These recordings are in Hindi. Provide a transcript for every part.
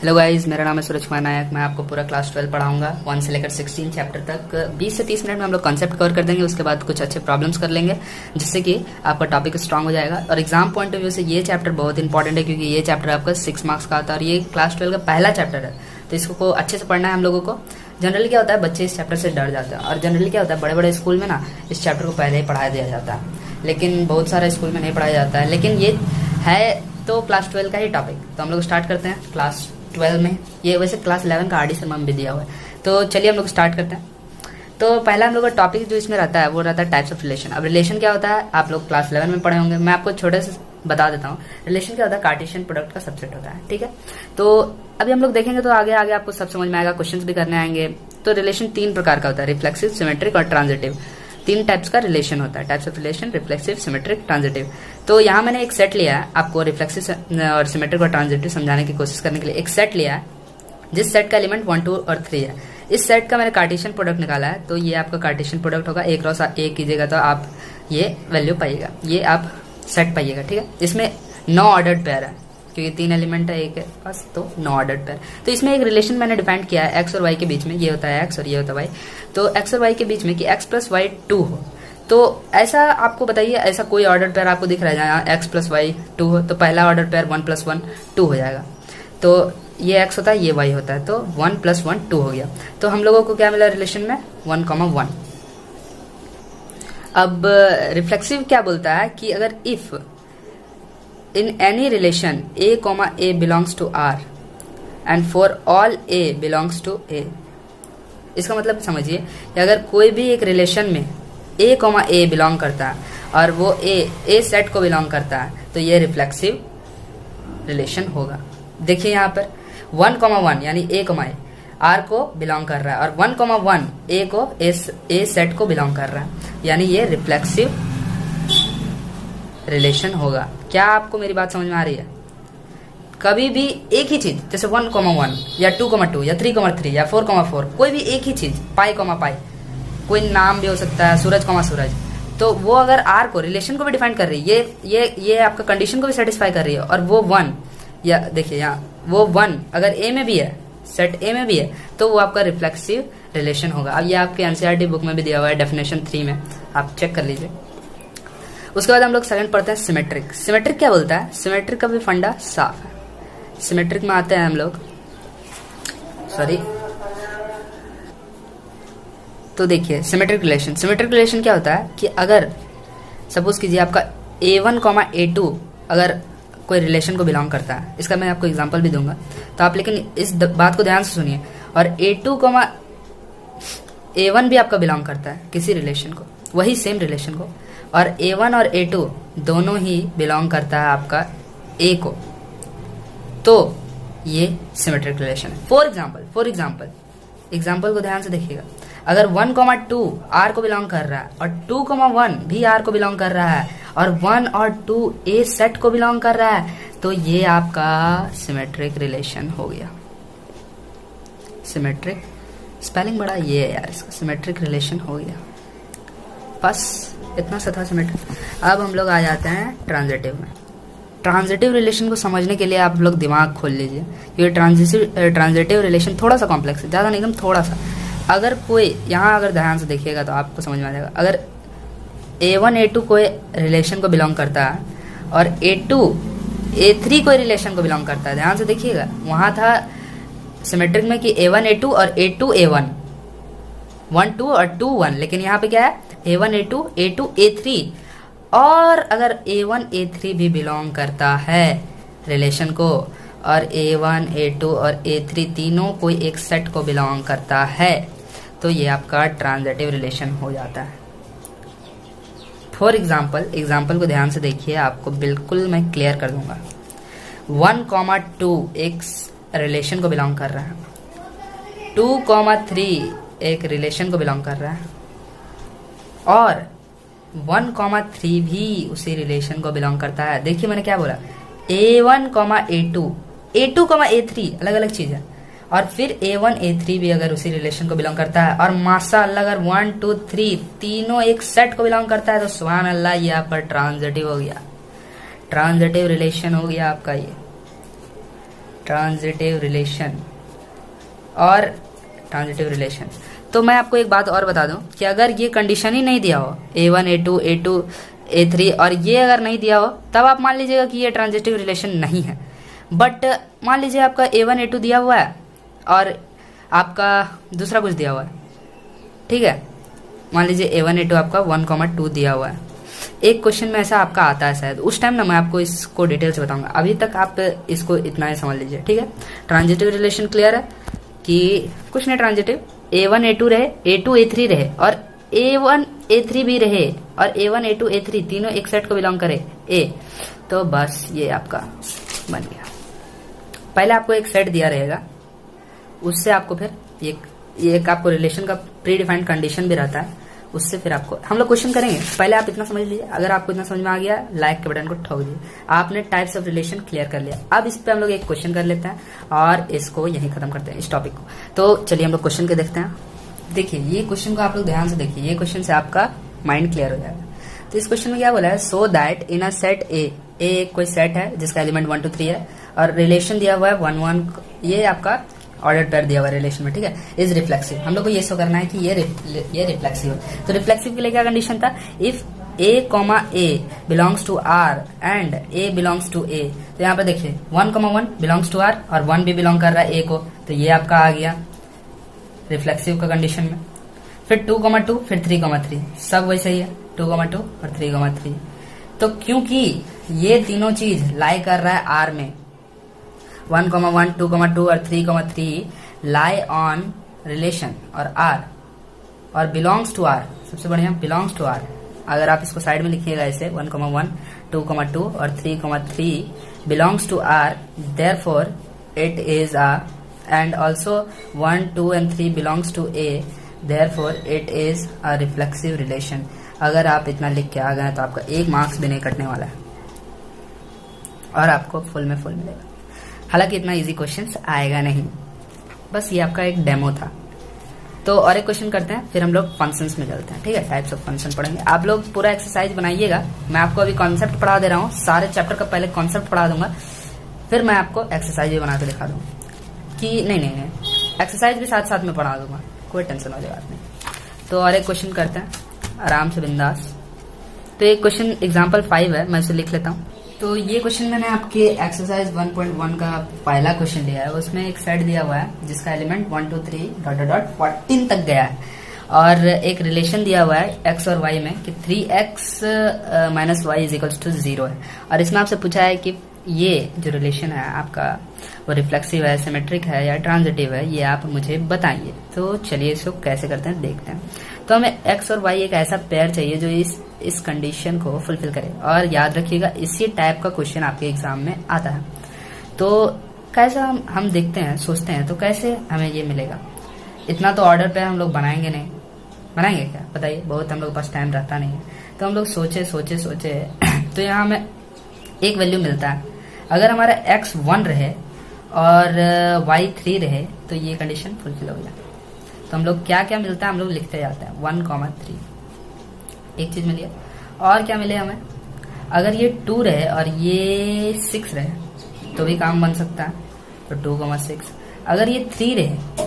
हेलो गाइस, मेरा नाम है सूरज कुमार नायक। मैं आपको पूरा क्लास 12 पढ़ाऊंगा 1 से लेकर 16 चैप्टर तक। 20 से 30 मिनट में हम लोग कॉन्सेप्ट कवर कर देंगे। उसके बाद कुछ अच्छे प्रॉब्लम्स कर लेंगे जिससे कि आपका टॉपिक स्ट्रांग हो जाएगा। और एग्जाम पॉइंट ऑफ व्यू से ये चैप्टर बहुत इंपॉर्टेंट है क्योंकि ये चैप्टर आपका 6 मार्क्स का आता है और ये क्लास 12 का पहला चैप्टर है, तो इसको अच्छे से पढ़ना है हम लोगों को। जनरली क्या होता है, बच्चे इस चैप्टर से डर जाते हैं और जनरली क्या होता है, बड़े बड़े स्कूल में ना इस चैप्टर को पहले ही पढ़ा दिया जाता है, लेकिन बहुत सारे स्कूल में नहीं पढ़ाया जाता है। लेकिन ये है तो क्लास 12 का ही टॉपिक, तो हम लोग स्टार्ट करते हैं क्लास 12 में। ये वैसे क्लास 11 का आर.डी. शर्मा में भी दिया हुआ है, तो चलिए हम लोग स्टार्ट करते हैं। तो पहला हम लोग का टॉपिक जो इसमें रहता है वो रहता है टाइप्स ऑफ रिलेशन। अब रिलेशन क्या होता है आप लोग क्लास 11 में पढ़े होंगे, मैं आपको छोटे से बता देता हूँ। रिलेशन क्या होता है, कार्टेशियन प्रोडक्ट का सबसेट होता है, ठीक है। तो अभी हम लोग देखेंगे तो आगे आगे आपको सब समझ में आएगा, क्वेश्चंस भी करने आएंगे। तो रिलेशन 3 प्रकार का होता है, रिफ्लेक्सिव, सिमेट्रिक और ट्रांजिटिव। 3 टाइप्स का रिलेशन होता है, types of relation, reflexive, symmetric, transitive. तो यहाँ मैंने एक सेट लिया है, आपको रिफ्लेक्सिव और सिमेट्रिक और ट्रांजिटिव समझाने की कोशिश करने के लिए एक सेट लिया है, जिस सेट का एलिमेंट 1, 2 और 3 है। इस सेट का मैंने कार्टेशियन प्रोडक्ट निकाला है, तो ये आपका कार्टेशियन प्रोडक्ट होगा। एक क्रॉस एक कीजिएगा तो आप ये वैल्यू पाइएगा, ये आप सेट पाइएगा, ठीक है। इसमें 9 ऑर्डर्ड पेयर है क्योंकि 3 एलिमेंट है एक है बस, तो 9 ऑर्डर्ड पेयर। तो इसमें एक रिलेशन मैंने डिफाइन किया है एक्स और वाई के बीच में, ये होता है एक्स और ये होता है वाई। तो एक्स और वाई के बीच में कि एक्स प्लस वाई 2 हो, तो ऐसा आपको बताइए, ऐसा कोई ऑर्डर पेयर आपको दिख रहा है जहाँ एक्स प्लस वाई 2 हो, तो पहला ऑर्डर पेयर 1 + 1 2 हो जाएगा। तो ये x होता है, ये y होता है, तो 1 + 1 2 हो गया। तो हम लोगों को क्या मिला रिलेशन में 1, 1। अब रिफ्लेक्सिव क्या बोलता है कि अगर if in any relation a, belongs to r and for all a belongs to a। इसका मतलब समझिए कि अगर कोई भी एक रिलेशन में a, बिलोंग करता है और वो a सेट को बिलोंग करता है, तो ये रिफ्लेक्सिव रिलेशन होगा। देखिए यहाँ पर 1, यानी a, r को बिलोंग कर रहा है और 1, a को a सेट को बिलोंग कर रहा है, यानी ये रिफ्लेक्सिव रिलेशन होगा। क्या आपको मेरी बात समझ में आ रही है? कभी भी एक ही चीज जैसे 1, या 2, या 3, या 4, कोई भी एक ही चीज, पाई, कोई नाम भी हो सकता है, सूरज, सूरज, तो वो अगर r को रिलेशन को भी डिफाइन कर रही है, ये आपका कंडीशन को भी सेटिस्फाई कर रही है, और वो 1, या देखिए यहाँ वो 1 अगर a में भी है, सेट a में भी है, तो वो आपका रिफ्लेक्सिव रिलेशन होगा। अब ये आपके एनसीईआरटी बुक में भी दिया हुआ है, डेफिनेशन 3 में, आप चेक कर लीजिए। उसके बाद हम लोग सेकंड पढ़ते हैं सिमेट्रिक। सिमेट्रिक क्या बोलता है, सिमेट्रिक का भी फंडा साफ है। सिमेट्रिक में आते हैं हम लोग, तो देखिए सिमेट्रिक रिलेशन क्या होता है कि अगर सपोज कीजिए आपका a1, a2 अगर कोई रिलेशन को बिलोंग करता है, इसका मैं आपको एग्जांपल भी दूंगा, तो आप लेकिन इस बात को ध्यान से सुनिए। और a2, a1 भी आपका बिलोंग करता है किसी रिलेशन को, वही सेम रिलेशन को, और a1 और a2 दोनों ही बिलोंग करता है आपका a को, तो ये सिमेट्रिक रिलेशन है। फॉर एग्जाम्पल को ध्यान से देखिएगा। अगर 1, 2 r को बिलोंग कर रहा है और 2, 1 भी r को बिलोंग कर रहा है और 1 और 2 a सेट को बिलोंग कर रहा है, तो ये आपका सिमेट्रिक रिलेशन हो गया। सिमेट्रिक स्पेलिंग बड़ा ये है यार, इसका सिमेट्रिक रिलेशन हो गया, बस इतना सा था सिमेट्रिक। अब हम लोग आ जाते हैं ट्रांजिटिव में। ट्रांजिटिव रिलेशन को समझने के लिए आप लोग दिमाग खोल लीजिए, क्योंकि ट्रांजिटिव रिलेशन थोड़ा सा कॉम्प्लेक्स है, ज़्यादा नहीं, एकदम थोड़ा सा। अगर कोई यहाँ अगर ध्यान से देखिएगा तो आपको समझ में आ जाएगा। अगर a1, a2 कोई रिलेशन को बिलोंग करता है और a2, a3 कोई रिलेशन को बिलोंग करता है, ध्यान से देखिएगा। वहाँ था सिमेट्रिक में कि a1, a2 और a2, a1, 1, 2 और 2, 1, लेकिन यहाँ पे क्या है a1, a2, a2, a3, और अगर a1, a3 भी बिलोंग करता है रिलेशन को और a1, a2 और a3 तीनों कोई एक सेट को बिलोंग करता है, तो ये आपका ट्रांजिटिव रिलेशन हो जाता है। फॉर एग्जाम्पल को ध्यान से देखिए, आपको बिल्कुल मैं क्लियर कर दूंगा। 1, 2 एक रिलेशन को बिलोंग कर रहा है, 2, 3 एक रिलेशन को बिलोंग कर रहा है, और 1, 3 भी उसी रिलेशन को बिलोंग करता है। देखिए मैंने क्या बोला, a1, a2, a3 अलग अलग चीज है, और फिर a1, a3 भी अगर उसी रिलेशन को बिलोंग करता है, और माशाअल्लाह अगर 1, 2, 3 तीनों एक सेट को बिलोंग करता है, तो सुभान अल्लाह ये आपका ट्रांजिटिव हो गया, ट्रांजिटिव रिलेशन हो गया आपका ये ट्रांजिटिव रिलेशन और ट्रांजिटिव रिलेशन। तो मैं आपको एक बात और बता दूं कि अगर ये कंडीशन ही नहीं दिया हो A1 A2 A2 A3 और ये अगर नहीं दिया हो तब आप मान लीजिएगा कि ये ट्रांजिटिव रिलेशन नहीं है। बट मान लीजिए आपका A1 A2 दिया हुआ है और आपका दूसरा कुछ दिया हुआ है, ठीक है। मान लीजिए A1 A2 आपका 1,2 दिया हुआ है। एक क्वेश्चन में ऐसा आपका आता है शायद, उस टाइम ना मैं आपको इसको डिटेल से बताऊंगा। अभी तक आप इसको इतना ही समझ लीजिए, ठीक है। ट्रांजिटिव रिलेशन क्लियर है कि कुछ नहीं, ट्रांजिटिव A1 A2 रहे, A2 A3 रहे और A1 A3 भी रहे और A1 A2 A3 तीनों एक सेट को बिलोंग करे A, तो बस ये आपका बन गया। पहले आपको एक सेट दिया रहेगा, उससे आपको फिर एक आपको रिलेशन का प्री डिफाइंड कंडीशन भी रहता है, उससे फिर आपको हम लोग क्वेश्चन करेंगे। पहले आप इतना समझ लीजिए। अगर आपको इतना समझ में आ गया, लाइक के बटन को ठोक दीजिए। आपने टाइप्स ऑफ रिलेशन क्लियर कर लिया। अब इस पे हम लोग एक क्वेश्चन कर लेते हैं और इसको यहीं खत्म करते हैं, इस टॉपिक को। तो चलिए हम लोग क्वेश्चन के देखते हैं। देखिए ये क्वेश्चन को आप लोग ध्यान से देखिए, ये क्वेश्चन से आपका माइंड क्लियर हो जाएगा। तो इस क्वेश्चन में क्या बोला है, so that in a set ए कोई सेट है जिसका एलिमेंट 1 2 3 है और रिलेशन दिया हुआ है 1 1, ये आपका ऑर्डर पेयर दिया हुआ रिलेशन में, ठीक है। इज रिफ्लेक्सिव, हम लोग को ये शो करना है कि ये रिफ्लेक्सिव है। तो रिफ्लेक्सिव के लिए क्या कंडीशन था, if A, belongs to R and A belongs to A। तो यहाँ पे देखिए 1,1 बिलोंग्स टू R और 1 भी बिलोंग कर रहा है A को, तो ये आपका आ गया रिफ्लेक्सिव का कंडीशन में। फिर 2,2 फिर 3,3 सब वैसे ही है, 2,2 और 3,3। तो क्योंकि ये तीनों चीज लाई कर रहा है R में, 1,1 2,2 और 3,3 लाई ऑन रिलेशन और R और बिलोंग्स टू R, सबसे बढ़िया बिलोंग्स टू R। अगर आप इसको साइड में लिखिएगा ऐसे 1,1 2,2 और 3,3 belongs to R, therefore it is a, and also 1 2 and 3 belongs to A, therefore it is a reflexive relation. अगर आप इतना लिख के आ गए तो आपका 1 मार्क्स भी नहीं कटने वाला है और आपको फुल में फुल मिलेगा। हालांकि इतना इजी क्वेश्चंस आएगा नहीं, बस ये आपका एक डेमो था। तो और एक क्वेश्चन करते हैं, फिर हम लोग फंक्शंस में चलते हैं, ठीक है। टाइप्स ऑफ फंक्शन पढ़ेंगे। आप लोग पूरा एक्सरसाइज बनाइएगा। मैं आपको अभी कॉन्सेप्ट पढ़ा दे रहा हूँ, सारे चैप्टर का पहले कॉन्सेप्ट पढ़ा दूंगा, फिर मैं आपको एक्सरसाइज भी बना के दिखा दूंगा कि नहीं, एक्सरसाइज भी साथ साथ में पढ़ा दूंगा, कोई टेंशन वाली बात नहीं। तो और एक क्वेश्चन करते हैं आराम से, बिंदास। तो एक क्वेश्चन एग्जाम्पल 5 है, मैं उसे लिख लेता हूँ। तो ये क्वेश्चन मैंने आपके एक्सरसाइज 1.1 का पहला क्वेश्चन लिया है। उसमें एक सेट दिया हुआ है जिसका एलिमेंट 1 2 3 14 तक गया है और एक रिलेशन दिया हुआ है x और y में कि 3x - y = 0 है। और इसमें आपसे पूछा है कि ये जो रिलेशन है आपका वो रिफ्लेक्सिव है, सिमेट्रिक है या ट्रांजिटिव है, ये आप मुझे बताइए। तो चलिए इसको कैसे करते हैं देखते हैं। तो हमें x और y एक ऐसा पेयर चाहिए जो इस कंडीशन को फुलफिल करे। और याद रखिएगा इसी टाइप का क्वेश्चन आपके एग्जाम में आता है। तो कैसा हम देखते हैं, सोचते हैं तो कैसे हमें ये मिलेगा। इतना तो ऑर्डर पे हम लोग बनाएंगे नहीं, बनाएंगे क्या बताइए, बहुत हम लोग के पास टाइम रहता नहीं है। तो हम लोग सोचे तो यहाँ हमें एक वैल्यू मिलता है। अगर हमारा x 1 रहे और y 3 रहे तो ये कंडीशन फुलफिल हो जाए। तो हम लोग क्या क्या मिलता है हम लोग लिखते जाते हैं, 1,3 एक चीज मिली है। और क्या मिले हमें, अगर ये 2 रहे और ये 6 रहे तो भी काम बन सकता है, तो 2,6। अगर ये 3 रहे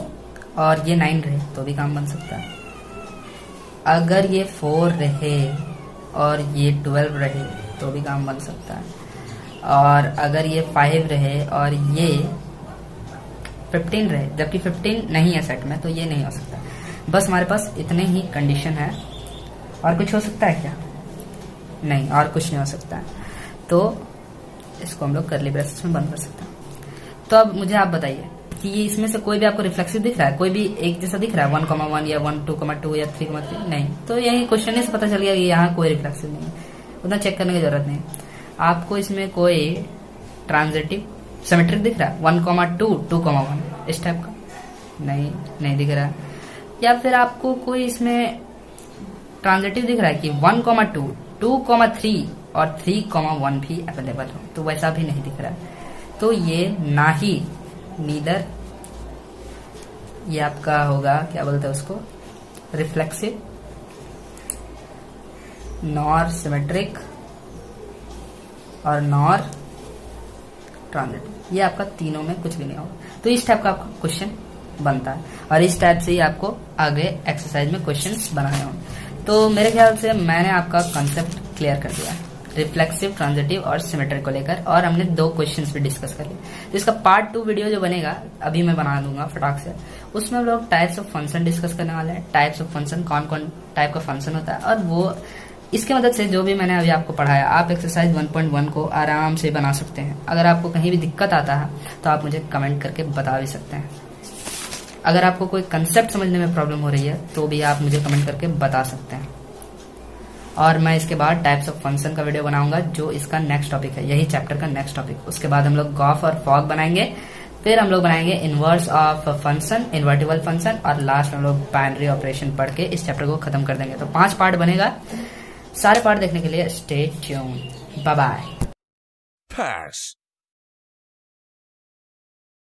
और ये 9 रहे तो भी काम बन सकता है। अगर ये 4 रहे और ये 12 रहे तो भी काम बन सकता है। और अगर ये 5 रहे और ये 15 रहे, जबकि 15 नहीं है सेट में, तो ये नहीं हो सकता। बस हमारे पास इतने ही कंडीशन है। और कुछ हो सकता है क्या, नहीं, और कुछ नहीं हो सकता है। तो इसको हम लोग करली ब्रेसेस में बंद कर सकते हैं। तो अब मुझे आप बताइए कि ये इसमें से कोई भी आपको रिफ्लेक्सिव दिख रहा है, कोई भी एक जैसा दिख रहा है, 1,1 या 1 2,2 या 3,3? नहीं। तो यही क्वेश्चन से पता चल गया कि यहाँ कोई रिफ्लेक्सिव नहीं है, उतना चेक करने की जरूरत नहीं। आपको इसमें कोई ट्रांजिटिव सिमेट्रिक दिख रहा है 1,2 2,1 इस टाइप का? नहीं दिख रहा है। या फिर आपको कोई इसमें ट्रांजिटिव दिख रहा है कि 1,2 2,3 और 3,1 भी अवेलेबल हो, तो वैसा भी नहीं दिख रहा है। तो ये ना ही नीदर ये आपका होगा, क्या बोलते हैं उसको, रिफ्लेक्सिव, नॉर सिमेट्रिक और नॉर ट्रांजिटिव, ये आपका तीनों में कुछ भी नहीं होगा। तो इस टाइप का आपका क्वेश्चन बनता है और इस टाइप से ही आपको आगे एक्सरसाइज में क्वेश्चंस बनाने होंगे। तो मेरे ख्याल से मैंने आपका कंसेप्ट क्लियर कर दिया, रिफ्लेक्सिव, ट्रांजिटिव और सिमेट्रिक को लेकर, और हमने 2 क्वेश्चंस भी डिस्कस कर लिए। तो इसका पार्ट 2 वीडियो जो बनेगा अभी मैं बना दूंगा फटाक से, उसमें हम लोग टाइप्स ऑफ फंक्शन डिस्कस करने वाले हैं। टाइप्स ऑफ फंक्शन, कौन कौन टाइप का फंक्शन होता है, और वो इसके मदद से जो भी मैंने अभी आपको पढ़ाया आप एक्सरसाइज 1.1 को आराम से बना सकते हैं। अगर आपको कहीं भी दिक्कत आता है तो आप मुझे कमेंट करके बता भी सकते हैं। अगर आपको कोई कंसेप्ट समझने में प्रॉब्लम हो रही है तो भी आप मुझे कमेंट करके बता सकते हैं। और मैं इसके बाद टाइप्स ऑफ फंक्शन का वीडियो बनाऊंगा जो इसका नेक्स्ट टॉपिक है, यही चैप्टर का नेक्स्ट टॉपिक। उसके बाद हम लोग गॉफ और फॉग बनाएंगे, फिर हम लोग बनाएंगे inverse of function, invertible function, और लास्ट हम लोग बाइनरी ऑपरेशन पढ़ के इस चैप्टर को खत्म कर देंगे। तो 5 पार्ट बनेगा। सारे पार्ट देखने के लिए स्टे ट्यून्ड। Bye bye.